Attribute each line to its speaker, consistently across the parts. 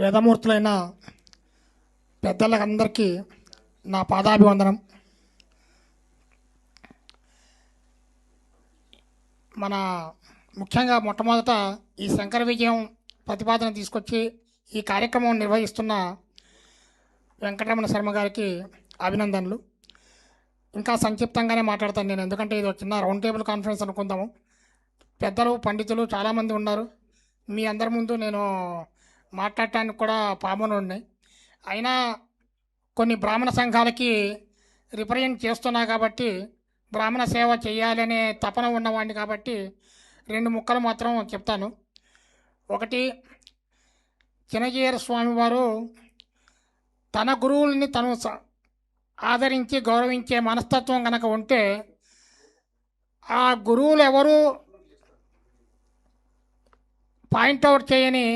Speaker 1: వేదమూర్తులైన పెద్దలందరికీ నా పాదాభివందనం. మన ముఖ్యంగా మొట్టమొదట ఈ శంకర విజయం ప్రతిపాదన తీసుకొచ్చి ఈ కార్యక్రమం నిర్వహిస్తున్న వెంకటరమణ శర్మ గారికి అభినందనలు. ఇంకా సంక్షిప్తంగానే మాట్లాడతాను నేను, ఎందుకంటే ఇది ఒక చిన్న రౌండ్ టేబుల్ కాన్ఫరెన్స్ అనుకుందాము. పెద్దలు పండితులు చాలామంది ఉన్నారు. మీ అందరి ముందు నేను మాట్లాడటానికి కూడా పామునుండి, అయినా కొన్ని బ్రాహ్మణ సంఘాలకి రిప్రజెంట్ చేస్తున్నా కాబట్టి బ్రాహ్మణ సేవ చేయాలనే తపన ఉన్నవాడిని కాబట్టి రెండు ముక్కలు మాత్రం చెప్తాను. ఒకటి, చినజీయర స్వామి వారు తన గురువుల్ని తను ఆదరించి గౌరవించే మనస్తత్వం కనుక ఉంటే ఆ గురువులు ఎవరు పాయింట్అవుట్ చేయని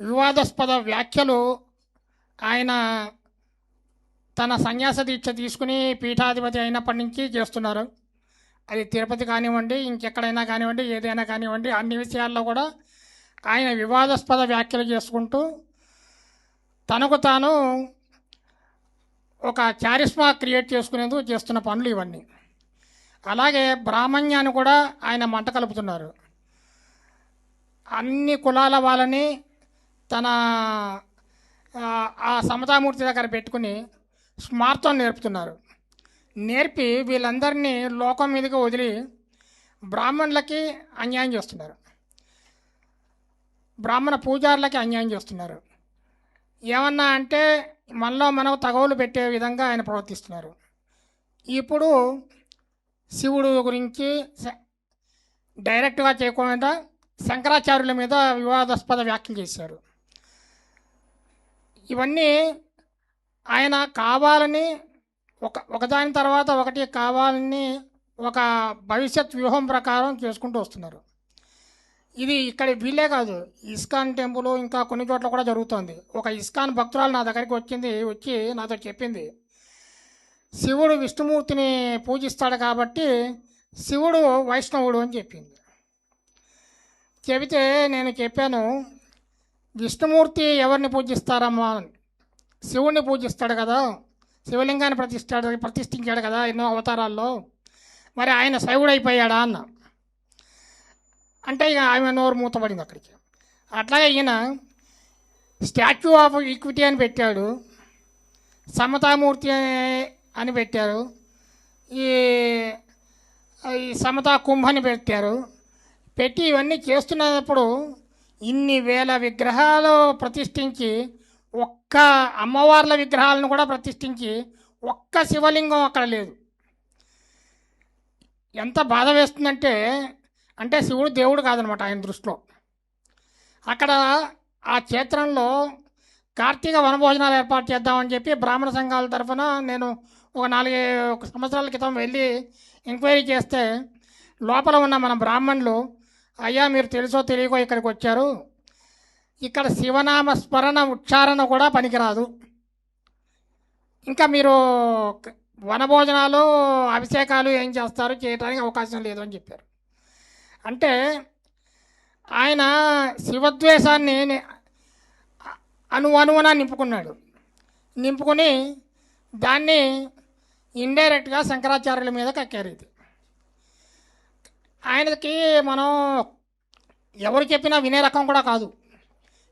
Speaker 1: వివాదాస్పద వ్యాఖ్యలు ఆయన తన సన్యాస దీక్ష తీసుకుని పీఠాధిపతి అయినప్పటి నుంచి చేస్తున్నారు. అది తిరుపతి కానివ్వండి, ఇంకెక్కడైనా కానివ్వండి, ఏదైనా కానివ్వండి, అన్ని విషయాల్లో కూడా ఆయన వివాదాస్పద వ్యాఖ్యలు చేసుకుంటూ తనకు తాను ఒక చారిస్మా క్రియేట్ చేసుకునేందుకు చేస్తున్న పనులు ఇవన్నీ. అలాగే బ్రాహ్మణ్యాన్ని కూడా ఆయన మంట కలుపుతున్నారు. అన్ని కులాల వాళ్ళని తన ఆ సమతామూర్తి దగ్గర పెట్టుకుని స్మార్థం నేర్పుతున్నారు. నేర్పి వీళ్ళందరినీ లోకం మీదకి వదిలి బ్రాహ్మణులకి అన్యాయం చేస్తున్నారు, బ్రాహ్మణ పూజారులకి అన్యాయం చేస్తున్నారు. ఏమన్నా అంటే మనలో మనం తగవులు పెట్టే విధంగా ఆయన ప్రవర్తిస్తున్నారు. ఇప్పుడు శివుడు గురించి డైరెక్ట్గా చేయకుండా శంకరాచార్యుల మీద వివాదాస్పద వ్యాఖ్యలు చేశారు. ఇవన్నీ ఆయన కావాలని ఒకదాని తర్వాత ఒకటి కావాలని ఒక భవిష్యత్ వ్యూహం ప్రకారం చేసుకుంటూ వస్తున్నారు. ఇది ఇక్కడ వీళ్ళే కాదు, ఇస్కాన్ టెంపుల్ ఇంకా కొన్ని చోట్ల కూడా జరుగుతుంది. ఒక ఇస్కాన్ భక్తురాలు నా దగ్గరికి వచ్చి నాతో చెప్పింది, శివుడు విష్ణుమూర్తిని పూజిస్తాడు కాబట్టి శివుడు వైష్ణవుడు అని చెప్పింది. చెబితే నేను చెప్పాను, విష్ణుమూర్తి ఎవరిని పూజిస్తారమ్మా? శివుడిని పూజిస్తాడు కదా, శివలింగాన్ని ప్రతిష్ఠించాడు కదా ఎన్నో అవతారాల్లో, మరి ఆయన శైవుడైపోయాడా అన్న. అంటే ఇక ఆమె నోరు మూతపడింది అక్కడికి. అట్లాగే ఈయన స్టాచ్యూ ఆఫ్ ఈక్విటీ అని పెట్టాడు, సమతామూర్తి అని పెట్టారు, ఈ సమతా కుంభ అని పెట్టారు. పెట్టి ఇవన్నీ చేస్తున్నప్పుడు ఇన్ని వేల విగ్రహాలు ప్రతిష్ఠించి ఒక్క అమ్మవార్ల విగ్రహాలను కూడా ప్రతిష్ఠించి ఒక్క శివలింగం అక్కడ లేదు. ఎంత బాధ వేస్తుందంటే, అంటే శివుడు దేవుడు కాదనమాట ఆయన దృష్టిలో. అక్కడ ఆ క్షేత్రంలో కార్తీక వనభోజనాలు ఏర్పాటు చేద్దామని చెప్పి బ్రాహ్మణ సంఘాల తరఫున నేను ఒక 4 సంవత్సరాల క్రితం వెళ్ళి ఎంక్వైరీ చేస్తే లోపల ఉన్న మన బ్రాహ్మణులు, అయ్యా మీరు తెలుసో తెలియకో ఇక్కడికి వచ్చారు, ఇక్కడ శివనామ స్మరణ ఉచ్చారణ కూడా పనికిరాదు, ఇంకా మీరు వనభోజనాలు అభిషేకాలు ఏం చేస్తారు, చేయడానికి అవకాశం లేదు అని చెప్పారు. అంటే ఆయన శివద్వేషాన్ని అణువణువున నింపుకుని దాన్ని ఇండైరెక్ట్గా శంకరాచార్యుల మీద కక్కారు. ఇది ఆయనకి మనం ఎవరు చెప్పినా వినే రకం కూడా కాదు.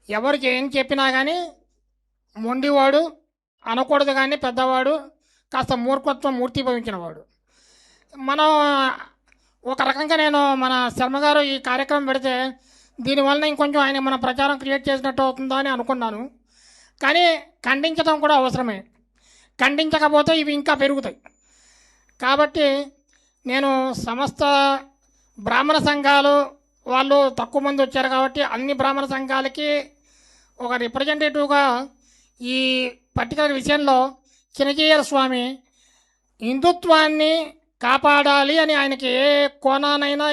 Speaker 1: ఎవరికి ఏం చెప్పినా కానీ మొండివాడు అనకూడదు, కానీ పెద్దవాడు, కాస్త మూర్ఖత్వం మూర్తిభవించినవాడు. మనం ఒక రకంగా నేను మన శర్మగారు ఈ కార్యక్రమం పెడితే దీనివల్ల ఇంకొంచెం ఆయన మన ప్రచారం క్రియేట్ చేసినట్టు అవుతుందా అని అనుకున్నాను. కానీ ఖండించడం కూడా అవసరమే, ఖండించకపోతే ఇవి ఇంకా పెరుగుతాయి. కాబట్టి నేను సమస్త బ్రాహ్మణ సంఘాలు వాళ్ళు తక్కువ మంది వచ్చారు కాబట్టి అన్ని బ్రాహ్మణ సంఘాలకి ఒక రిప్రజెంటేటివ్గా ఈ పర్టికులర్ విషయంలో చినజీయర స్వామి హిందుత్వాన్ని కాపాడాలి అని ఆయనకి ఏ కోణానైనా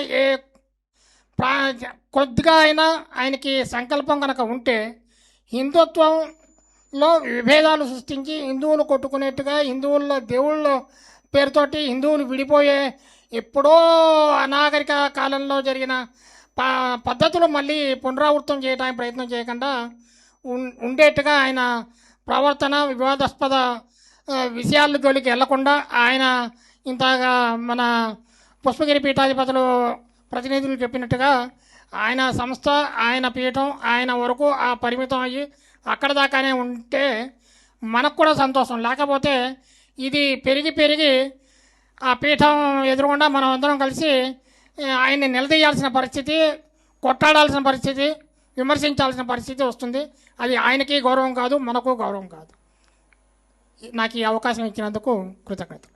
Speaker 1: కొద్దిగా అయినా ఆయనకి సంకల్పం కనుక ఉంటే హిందుత్వంలో విభేదాలు సృష్టించి హిందువులు కొట్టుకునేట్టుగా హిందువుల దేవుళ్ళ పేరుతోటి హిందువులు విడిపోయే ఎప్పుడో అనాగరిక కాలంలో జరిగిన పద్ధతులు మళ్ళీ పునరావృతం చేయడానికి ప్రయత్నం చేయకుండా ఉండేట్టుగా ఆయన ప్రవర్తన వివాదాస్పద విషయాల జోలికి వెళ్లకుండా ఆయన ఇంతగా మన పుష్పగిరి పీఠాధిపతులు ప్రతినిధులు చెప్పినట్టుగా ఆయన సంస్థ, ఆయన పీఠం, ఆయన వరకు ఆ పరిమితం అయ్యి అక్కడ దాకానే ఉంటే మనకు కూడా సంతోషం. లేకపోతే ఇది పెరిగి పెరిగి ఆ పీఠం ఎదురుగుండా మనం అందరం కలిసి ఆయన్ని నిలదీయాల్సిన పరిస్థితి, కొట్టాడాల్సిన పరిస్థితి, విమర్శించాల్సిన పరిస్థితి వస్తుంది. అది ఆయనకి గౌరవం కాదు, మనకు గౌరవం కాదు. నాకు ఈ అవకాశం ఇచ్చినందుకు కృతజ్ఞతలు.